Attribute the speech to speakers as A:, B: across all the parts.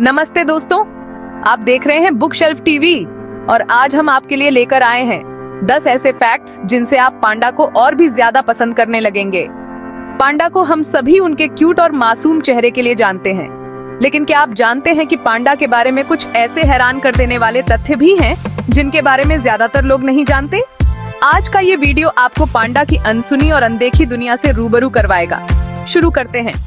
A: नमस्ते दोस्तों, आप देख रहे हैं बुक शेल्फ टीवी और आज हम आपके लिए लेकर आए हैं 10 ऐसे फैक्ट्स जिनसे आप पांडा को और भी ज्यादा पसंद करने लगेंगे। पांडा को हम सभी उनके क्यूट और मासूम चेहरे के लिए जानते हैं, लेकिन क्या आप जानते हैं कि पांडा के बारे में कुछ ऐसे हैरान कर देने वाले तथ्य भी हैं जिनके बारे में ज्यादातर लोग नहीं जानते। आज का ये वीडियो आपको पांडा की अनसुनी और अनदेखी दुनिया से रूबरू करवाएगा। शुरू करते हैं।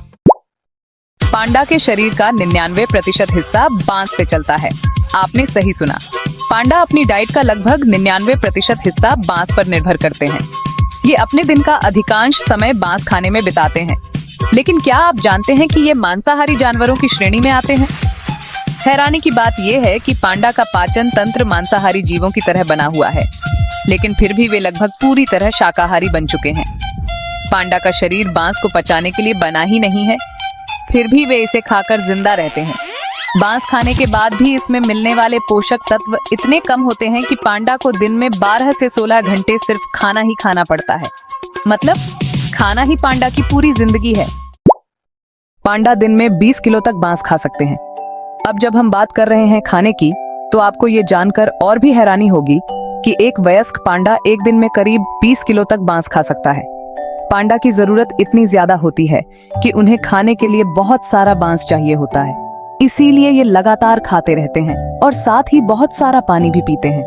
A: पांडा के शरीर का 99% हिस्सा बांस से चलता है। आपने सही सुना, पांडा अपनी डाइट का लगभग 99% हिस्सा बांस पर निर्भर करते हैं। ये अपने दिन का अधिकांश समय बांस खाने में बिताते हैं। लेकिन क्या आप जानते हैं कि ये मांसाहारी जानवरों की श्रेणी में आते हैं? हैरानी की बात यह है कि पांडा का पाचन तंत्र मांसाहारी जीवों की तरह बना हुआ है, लेकिन फिर भी वे लगभग पूरी तरह शाकाहारी बन चुके हैं। पांडा का शरीर बांस को पचाने के लिए बना ही नहीं है, फिर भी वे इसे खाकर जिंदा रहते हैं। बांस खाने के बाद भी इसमें मिलने वाले पोषक तत्व इतने कम होते हैं कि पांडा को दिन में 12 से 16 घंटे सिर्फ खाना ही खाना पड़ता है। मतलब खाना ही पांडा की पूरी जिंदगी है। पांडा दिन में 20 किलो तक बांस खा सकते हैं। अब जब हम बात कर रहे हैं खाने की, तो आपको ये जानकर और भी हैरानी होगी कि एक वयस्क पांडा एक दिन में करीब 20 किलो तक बांस खा सकता है। पांडा की जरूरत इतनी ज्यादा होती है कि उन्हें खाने के लिए बहुत सारा बांस चाहिए होता है। इसीलिए ये लगातार खाते रहते हैं और साथ ही बहुत सारा पानी भी पीते हैं।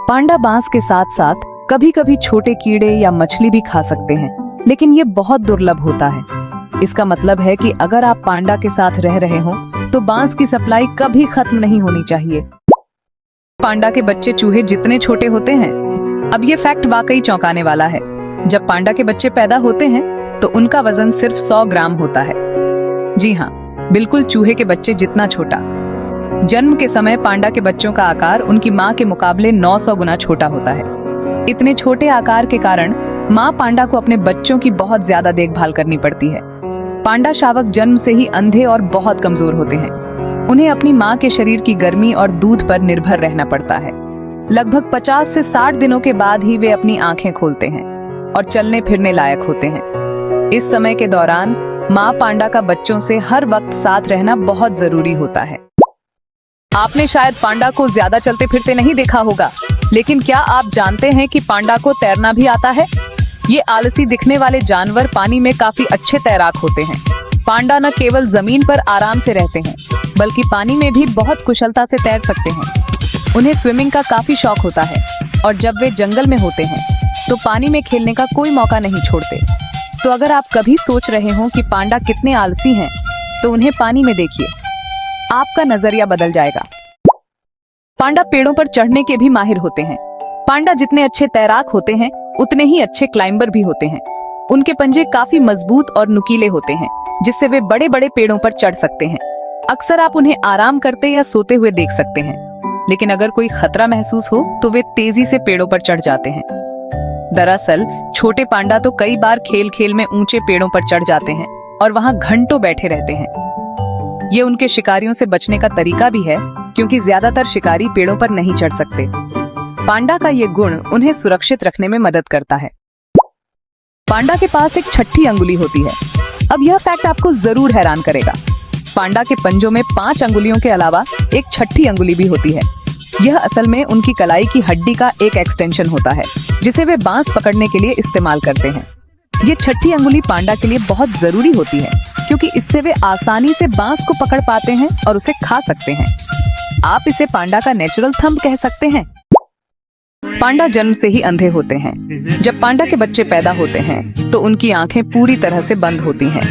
A: पांडा बांस के साथ साथ कभी कभी छोटे कीड़े या मछली भी खा सकते हैं, लेकिन ये बहुत दुर्लभ होता है। इसका मतलब है कि अगर आप पांडा के साथ रह रहे हो तो बांस की सप्लाई कभी खत्म नहीं होनी चाहिए। पांडा के बच्चे चूहे जितने छोटे होते हैं। अब ये फैक्ट वाकई चौंकाने वाला है। जब पांडा के बच्चे पैदा होते हैं तो उनका वजन सिर्फ 100 ग्राम होता है। जी हाँ, बिल्कुल चूहे के बच्चे जितना छोटा। जन्म के समय पांडा के बच्चों का आकार उनकी माँ के मुकाबले 900 गुना छोटा होता है। इतने छोटे आकार के कारण माँ पांडा को अपने बच्चों की बहुत ज्यादा देखभाल करनी पड़ती है। पांडा शावक जन्म से ही अंधे और बहुत कमजोर होते हैं। उन्हें अपनी माँ के शरीर की गर्मी और दूध पर निर्भर रहना पड़ता है। लगभग 50 से 60 दिनों के बाद ही वे अपनी आंखें खोलते हैं और चलने फिरने लायक होते हैं। इस समय के दौरान माँ पांडा का बच्चों से हर वक्त साथ रहना बहुत जरूरी होता है। आपने शायद पांडा को ज्यादा चलते फिरते नहीं देखा होगा, लेकिन क्या आप जानते हैं कि पांडा को तैरना भी आता है? ये आलसी दिखने वाले जानवर पानी में काफी अच्छे तैराक होते हैं। पांडा न केवल जमीन पर आराम से रहते हैं, बल्कि पानी में भी बहुत कुशलता से तैर सकते हैं। उन्हें स्विमिंग का काफी शौक होता है और जब वे जंगल में होते हैं तो पानी में खेलने का कोई मौका नहीं छोड़ते। तो अगर आप कभी सोच रहे हो कि पांडा कितने आलसी हैं, तो उन्हें पानी में देखिए, आपका नजरिया बदल जाएगा। पांडा पेड़ों पर चढ़ने के भी माहिर होते हैं। पांडा जितने अच्छे तैराक होते हैं, उतने ही अच्छे क्लाइंबर भी होते हैं। उनके पंजे काफी मजबूत और नुकीले होते हैं, जिससे वे बड़े बड़े पेड़ों पर चढ़ सकते हैं। अक्सर आप उन्हें आराम करते या सोते हुए देख सकते हैं, लेकिन अगर कोई खतरा महसूस हो तो वे तेजी से पेड़ों पर चढ़ जाते हैं। दरअसल छोटे पांडा तो कई बार खेल खेल में ऊंचे पेड़ों पर चढ़ जाते हैं और वहां घंटों बैठे रहते हैं। ये उनके शिकारियों से बचने का तरीका भी है, क्योंकि ज्यादातर शिकारी पेड़ों पर नहीं चढ़ सकते। पांडा का ये गुण उन्हें सुरक्षित रखने में मदद करता है। पांडा के पास एक छठी अंगुली होती है। अब यह फैक्ट आपको जरूर हैरान करेगा। पांडा के पंजों में 5 अंगुलियों के अलावा एक छठी अंगुली भी होती है। यह असल में उनकी कलाई की हड्डी का एक एक्सटेंशन होता है, जिसे वे बांस पकड़ने के लिए इस्तेमाल करते हैं। ये छठी अंगुली पांडा के लिए बहुत जरूरी होती है, क्योंकि इससे वे आसानी से बांस को पकड़ पाते हैं और उसे खा सकते हैं। आप इसे पांडा का नेचुरल थंब कह सकते हैं। पांडा जन्म से ही अंधे होते हैं। जब पांडा के बच्चे पैदा होते हैं तो उनकी आंखें पूरी तरह से बंद होती हैं।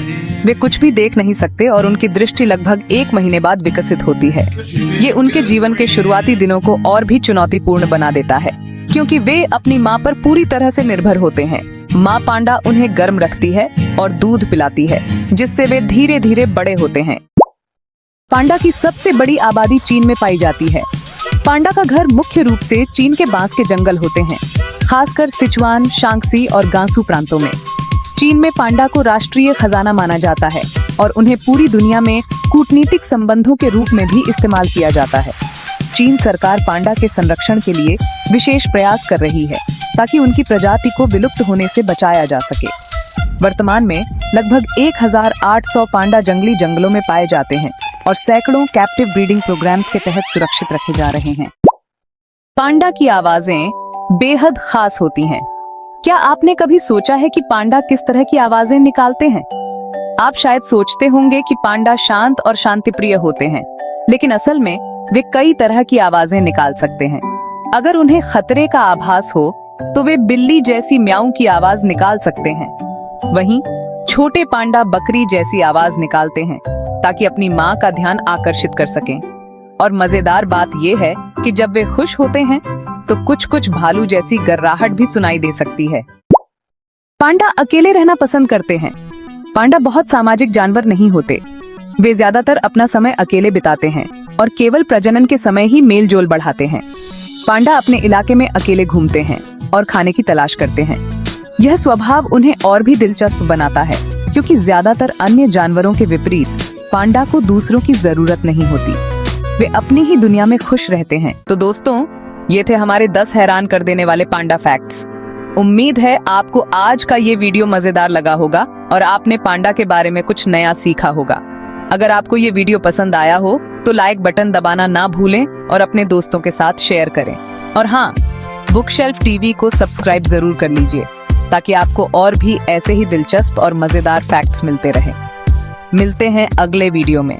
A: वे कुछ भी देख नहीं सकते और उनकी दृष्टि लगभग 1 महीने बाद विकसित होती है। ये उनके जीवन के शुरुआती दिनों को और भी चुनौतीपूर्ण बना देता है, क्योंकि वे अपनी माँ पर पूरी तरह से निर्भर होते हैं। माँ पांडा उन्हें गर्म रखती है और दूध पिलाती है, जिससे वे धीरे धीरे बड़े होते हैं। पांडा की सबसे बड़ी आबादी चीन में पाई जाती है। पांडा का घर मुख्य रूप से चीन के बांस के जंगल होते हैं, खासकर सिचुआन, शांगसी और गांसू प्रांतों में। चीन में पांडा को राष्ट्रीय खजाना माना जाता है और उन्हें पूरी दुनिया में कूटनीतिक संबंधों के रूप में भी इस्तेमाल किया जाता है। चीन सरकार पांडा के संरक्षण के लिए विशेष प्रयास कर रही है, ताकि उनकी प्रजाति को विलुप्त होने से बचाया जा सके। वर्तमान में लगभग 1800 पांडा जंगली जंगलों में पाए जाते हैं और सैकड़ों कैप्टिव ब्रीडिंग प्रोग्राम्स के तहत सुरक्षित रखे जा रहे हैं। पांडा की आवाजें बेहद खास होती हैं। क्या आपने कभी सोचा है कि पांडा किस तरह की आवाजें निकालते हैं? आप शायद सोचते होंगे कि पांडा शांत और शांतिप्रिय होते हैं, लेकिन असल में वे कई तरह की आवाजें निकाल सकते हैं। अगर उन्हें खतरे का आभास हो तो वे बिल्ली जैसी म्याऊं की आवाज निकाल सकते हैं। वहीं छोटे पांडा बकरी जैसी आवाज निकालते हैं ताकि अपनी मां का ध्यान आकर्षित कर सकें। और मजेदार बात यह है कि जब वे खुश होते हैं तो कुछ भालू जैसी गर्राहट भी सुनाई दे सकती है। पांडा अकेले रहना पसंद करते हैं। पांडा बहुत सामाजिक जानवर नहीं होते। वे ज्यादातर अपना समय अकेले बिताते हैं और केवल प्रजनन के समय ही मेल जोल बढ़ाते हैं। पांडा अपने इलाके में अकेले घूमते हैं और खाने की तलाश करते हैं। यह स्वभाव उन्हें और भी दिलचस्प बनाता है, क्योंकि ज्यादातर अन्य जानवरों के विपरीत पांडा को दूसरों की जरूरत नहीं होती। वे अपनी ही दुनिया में खुश रहते हैं। तो दोस्तों, ये थे हमारे 10 हैरान कर देने वाले पांडा फैक्ट्स। उम्मीद है आपको आज का ये वीडियो मजेदार लगा होगा और आपने पांडा के बारे में कुछ नया सीखा होगा। अगर आपको ये वीडियो पसंद आया हो तो लाइक बटन दबाना ना भूलें और अपने दोस्तों के साथ शेयर करें। और हाँ, बुकशेल्फ टीवी को सब्सक्राइब जरूर कर लीजिए ताकि आपको और भी ऐसे ही दिलचस्प और मजेदार फैक्ट्स मिलते रहें। मिलते हैं अगले वीडियो में।